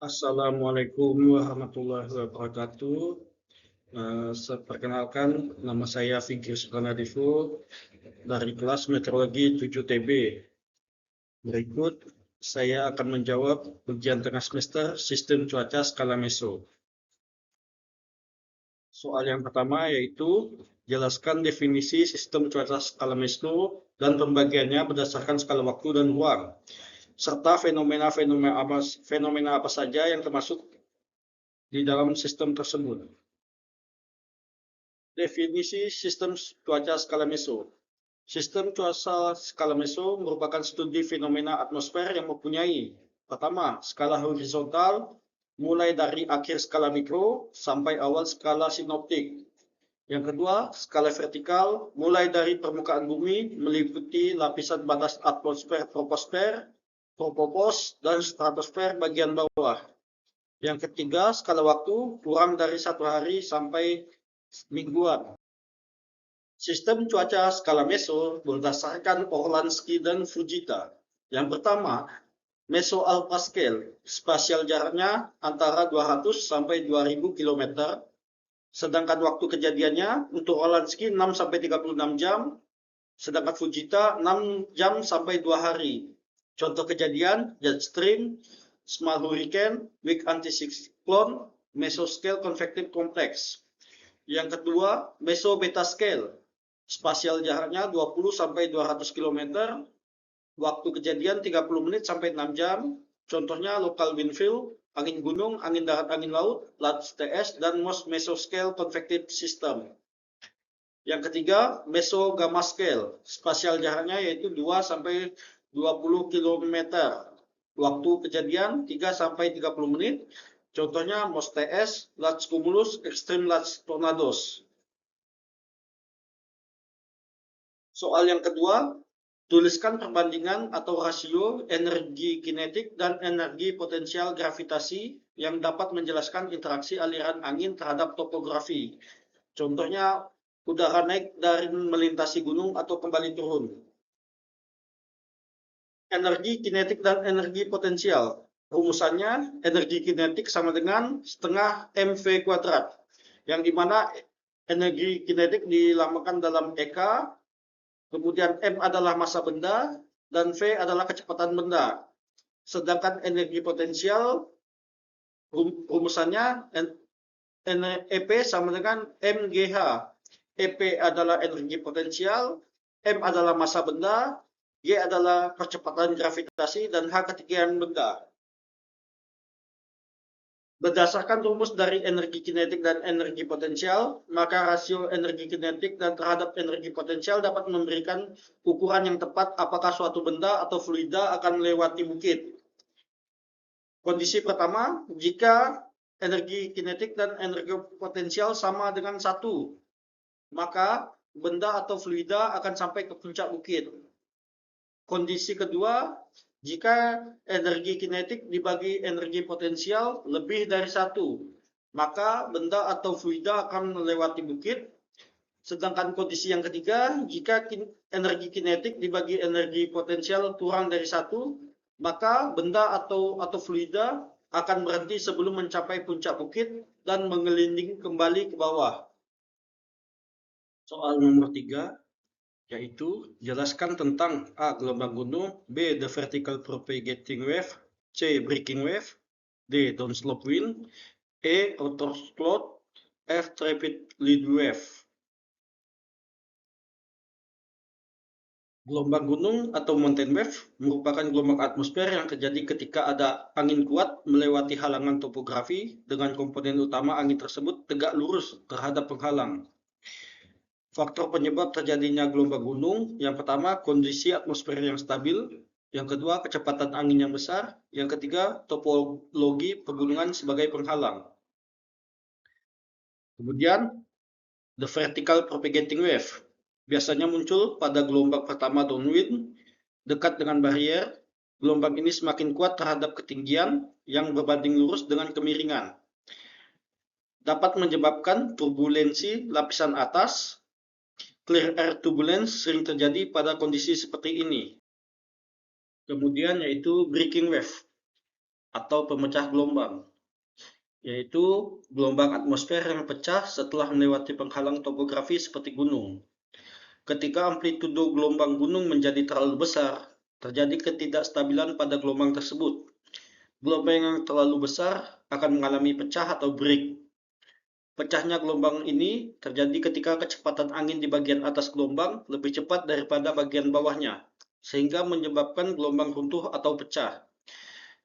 Assalamualaikum warahmatullahi wabarakatuh. Perkenalkan, nama saya Fikri Sukanadifu dari kelas Meteorologi 7TB. Berikut saya akan menjawab ujian tengah semester Sistem Cuaca Skala Meso. Soal yang pertama yaitu jelaskan definisi sistem cuaca skala meso dan pembagiannya berdasarkan skala waktu dan ruang, serta fenomena apa saja yang termasuk di dalam sistem tersebut. Definisi sistem cuaca skala meso. Sistem cuaca skala meso merupakan studi fenomena atmosfer yang mempunyai pertama, skala horizontal mulai dari akhir skala mikro sampai awal skala sinoptik. Yang kedua, skala vertikal mulai dari permukaan bumi meliputi lapisan batas atmosfer troposfer, tropopos, dan stratosfer bagian bawah. Yang ketiga, skala waktu kurang dari 1 hari sampai mingguan. Sistem cuaca skala meso berdasarkan Orlansky dan Fujita. Yang pertama, meso-alpha scale, spasial jaraknya antara 200 sampai 2000 km, sedangkan waktu kejadiannya untuk Orlansky 6 sampai 36 jam, sedangkan Fujita 6 jam sampai 2 hari. Contoh kejadian, jet stream, small hurricane, weak anticyclone, mesoscale convective complex. Yang kedua, meso-beta scale, spasial jaraknya 20 sampai 200 km, waktu kejadian 30 menit sampai 6 jam, contohnya local wind field, angin gunung, angin darat, angin laut, large TS, dan most mesoscale convective system. Yang ketiga, meso-gamma scale, spasial jaraknya yaitu 2 sampai 20 km, waktu kejadian 3 sampai 30 menit, contohnya most TS, large cumulus, extreme large tornadoes. Soal yang kedua, tuliskan perbandingan atau rasio energi kinetik dan energi potensial gravitasi yang dapat menjelaskan interaksi aliran angin terhadap topografi. Contohnya, udara naik dari melintasi gunung atau kembali turun. Energi kinetik dan energi potensial. Rumusannya, energi kinetik sama dengan setengah mv kuadrat, yang dimana energi kinetik dilambangkan dalam EK, kemudian M adalah massa benda, dan V adalah kecepatan benda. Sedangkan energi potensial, rumusannya EP sama dengan MGH. EP adalah energi potensial, M adalah massa benda, G adalah percepatan gravitasi, dan H ketinggian benda. Berdasarkan rumus dari energi kinetik dan energi potensial, maka rasio energi kinetik dan terhadap energi potensial dapat memberikan ukuran yang tepat apakah suatu benda atau fluida akan melewati bukit. Kondisi pertama, jika energi kinetik dan energi potensial sama dengan 1, maka benda atau fluida akan sampai ke puncak bukit. Kondisi kedua, jika energi kinetik dibagi energi potensial lebih dari 1, maka benda atau fluida akan melewati bukit. Sedangkan kondisi yang ketiga, jika energi kinetik dibagi energi potensial kurang dari 1, maka benda atau fluida akan berhenti sebelum mencapai puncak bukit dan menggelinding kembali ke bawah. Soal nomor 3, yaitu jelaskan tentang A. gelombang gunung, B. the vertical propagating wave, C. breaking wave, D. downslope wind, E. outer cloud, F. rapid lead wave. Gelombang gunung atau mountain wave merupakan gelombang atmosfer yang terjadi ketika ada angin kuat melewati halangan topografi dengan komponen utama angin tersebut tegak lurus terhadap penghalang. Faktor penyebab terjadinya gelombang gunung, yang pertama kondisi atmosfer yang stabil, yang kedua kecepatan angin yang besar, yang ketiga topologi pegunungan sebagai penghalang. Kemudian, the vertical propagating wave biasanya muncul pada gelombang pertama downwind, dekat dengan barrier. Gelombang ini semakin kuat terhadap ketinggian yang berbanding lurus dengan kemiringan. Dapat menyebabkan turbulensi lapisan atas. Clear air turbulence sering terjadi pada kondisi seperti ini. Kemudian yaitu breaking wave. atau pemecah gelombang, yaitu gelombang atmosfer yang pecah setelah melewati penghalang topografi seperti gunung. Ketika amplitudo gelombang gunung menjadi terlalu besar, terjadi ketidakstabilan pada gelombang tersebut. Gelombang yang terlalu besar akan mengalami pecah atau break. Pecahnya gelombang ini terjadi ketika kecepatan angin di bagian atas gelombang lebih cepat daripada bagian bawahnya, sehingga menyebabkan gelombang runtuh atau pecah.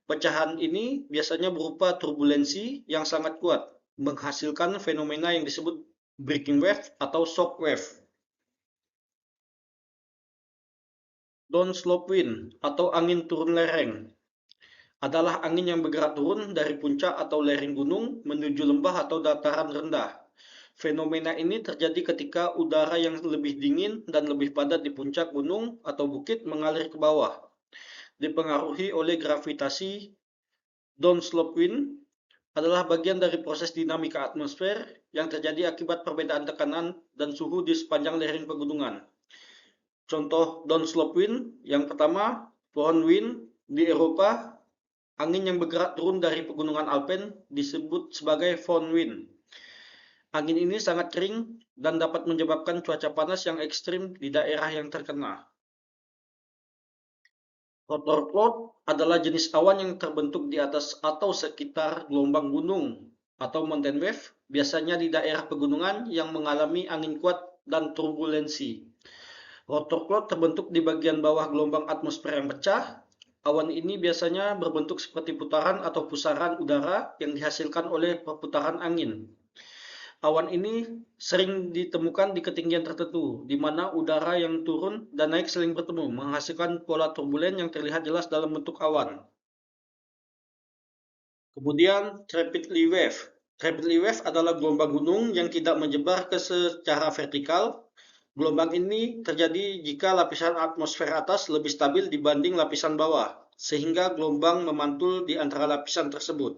Pecahan ini biasanya berupa turbulensi yang sangat kuat, menghasilkan fenomena yang disebut breaking wave atau shock wave. Downslope wind atau angin turun lereng adalah angin yang bergerak turun dari puncak atau lereng gunung menuju lembah atau dataran rendah. Fenomena ini terjadi ketika udara yang lebih dingin dan lebih padat di puncak gunung atau bukit mengalir ke bawah. Dipengaruhi oleh gravitasi, downslope wind adalah bagian dari proses dinamika atmosfer yang terjadi akibat perbedaan tekanan dan suhu di sepanjang lereng pegunungan. Contoh downslope wind yang pertama, pohon wind di Eropa. Angin yang bergerak turun dari pegunungan Alpen disebut sebagai fohn wind. Angin ini sangat kering dan dapat menyebabkan cuaca panas yang ekstrim di daerah yang terkena. Rotor cloud adalah jenis awan yang terbentuk di atas atau sekitar gelombang gunung atau mountain wave, biasanya di daerah pegunungan yang mengalami angin kuat dan turbulensi. Rotor cloud terbentuk di bagian bawah gelombang atmosfer yang pecah. Awan ini biasanya berbentuk seperti putaran atau pusaran udara yang dihasilkan oleh perputaran angin. Awan ini sering ditemukan di ketinggian tertentu, di mana udara yang turun dan naik saling bertemu, menghasilkan pola turbulen yang terlihat jelas dalam bentuk awan. Kemudian, rapidly wave. Rapidly wave adalah gelombang gunung yang tidak menyebar secara vertikal. Gelombang ini terjadi jika lapisan atmosfer atas lebih stabil dibanding lapisan bawah, sehingga gelombang memantul di antara lapisan tersebut.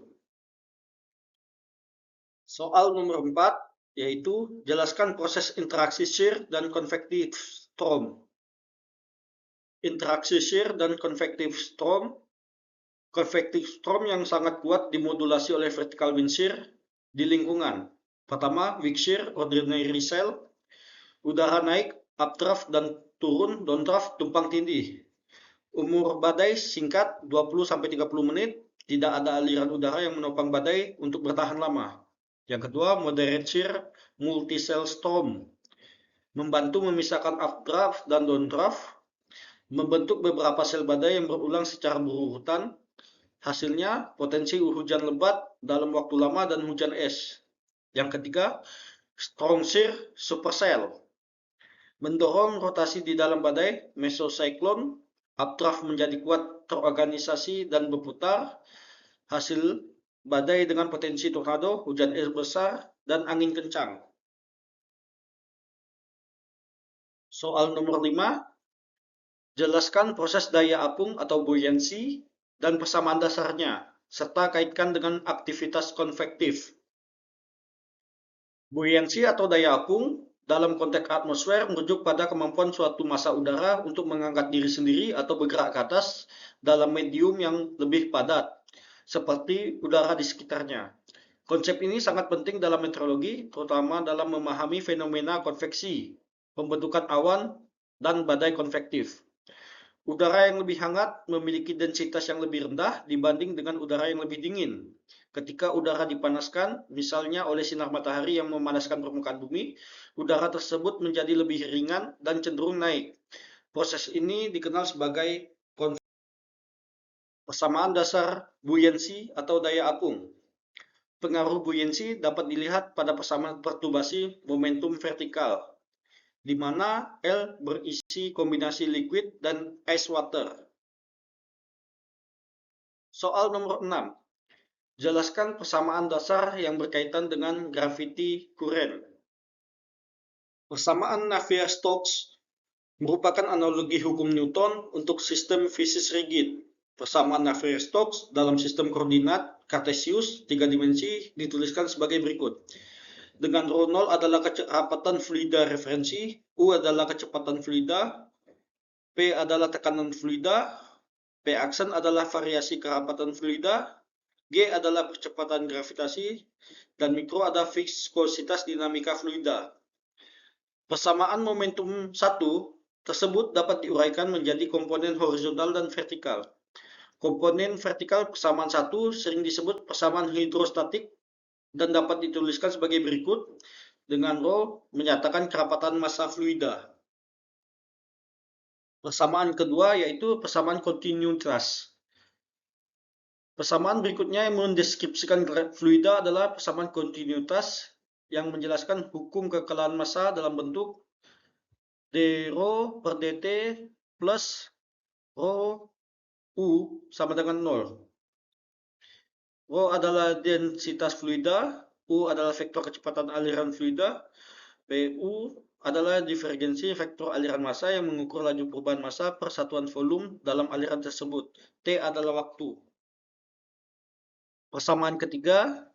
Soal nomor 4, yaitu jelaskan proses interaksi shear dan convective storm. Interaksi shear dan convective storm. Convective storm yang sangat kuat dimodulasi oleh vertical wind shear di lingkungan. Pertama, weak shear, ordinary cell. Udara naik, updraft dan turun, downdraft, tumpang tindih. Umur badai singkat 20-30 menit, tidak ada aliran udara yang menopang badai untuk bertahan lama. Yang kedua, moderate shear, multi-cell storm. Membantu memisahkan updraft dan downdraft, membentuk beberapa sel badai yang berulang secara berurutan. Hasilnya, potensi hujan lebat dalam waktu lama dan hujan es. Yang ketiga, strong shear, supercell. Mendorong rotasi di dalam badai, mesocyclone, updraft menjadi kuat terorganisasi dan berputar, hasil badai dengan potensi tornado, hujan es besar, dan angin kencang. Soal nomor 5, jelaskan proses daya apung atau buoyancy dan persamaan dasarnya, serta kaitkan dengan aktivitas konvektif. Buoyancy atau daya apung dalam konteks atmosfer merujuk pada kemampuan suatu massa udara untuk mengangkat diri sendiri atau bergerak ke atas dalam medium yang lebih padat, seperti udara di sekitarnya. Konsep ini sangat penting dalam meteorologi, terutama dalam memahami fenomena konveksi, pembentukan awan, dan badai konvektif. Udara yang lebih hangat memiliki densitas yang lebih rendah dibanding dengan udara yang lebih dingin. Ketika udara dipanaskan, misalnya oleh sinar matahari yang memanaskan permukaan bumi, udara tersebut menjadi lebih ringan dan cenderung naik. Proses ini dikenal sebagai persamaan dasar buoyancy atau daya apung. Pengaruh buoyancy dapat dilihat pada persamaan perturbasi momentum vertikal, di mana L berisi kombinasi liquid dan ice water. Soal nomor 6. Jelaskan persamaan dasar yang berkaitan dengan gravity current. Persamaan Navier-Stokes merupakan analogi hukum Newton untuk sistem fisik rigid. Persamaan Navier-Stokes dalam sistem koordinat Cartesius 3 dimensi dituliskan sebagai berikut. Dengan ρ0 adalah kecepatan fluida referensi, U adalah kecepatan fluida, P adalah tekanan fluida, P aksen adalah variasi kerapatan fluida, G adalah percepatan gravitasi, dan mikro ada viskositas dinamika fluida. Persamaan momentum 1 tersebut dapat diuraikan menjadi komponen horizontal dan vertikal. Komponen vertikal persamaan 1 sering disebut persamaan hidrostatik dan dapat dituliskan sebagai berikut, dengan rho menyatakan kerapatan massa fluida. Persamaan kedua yaitu persamaan kontinuitas. Persamaan berikutnya yang mendeskripsikan fluida adalah persamaan kontinuitas yang menjelaskan hukum kekalahan massa dalam bentuk d rho per dt plus rho u sama dengan 0. Rho adalah densitas fluida, u adalah vektor kecepatan aliran fluida, pu adalah divergensi vektor aliran massa yang mengukur laju perubahan massa per satuan volume dalam aliran tersebut. T adalah waktu. Persamaan ketiga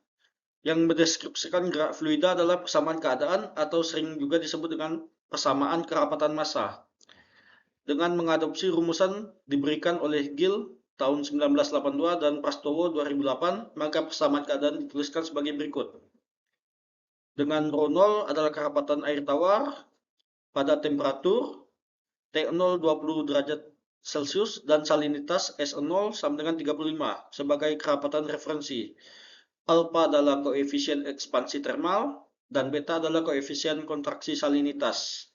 yang mendeskripsikan gerak fluida adalah persamaan keadaan atau sering juga disebut dengan persamaan kerapatan massa. Dengan mengadopsi rumusan diberikan oleh Gill tahun 1982 dan Prastowo 2008, maka persamaan keadaan dituliskan sebagai berikut. Dengan rho 0 adalah kerapatan air tawar pada temperatur T0 20 derajat Celcius dan salinitas S0 sama dengan 35 sebagai kerapatan referensi. Alpha adalah koefisien ekspansi termal dan beta adalah koefisien kontraksi salinitas.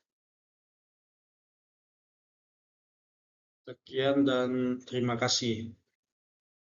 Sekian dan terima kasih.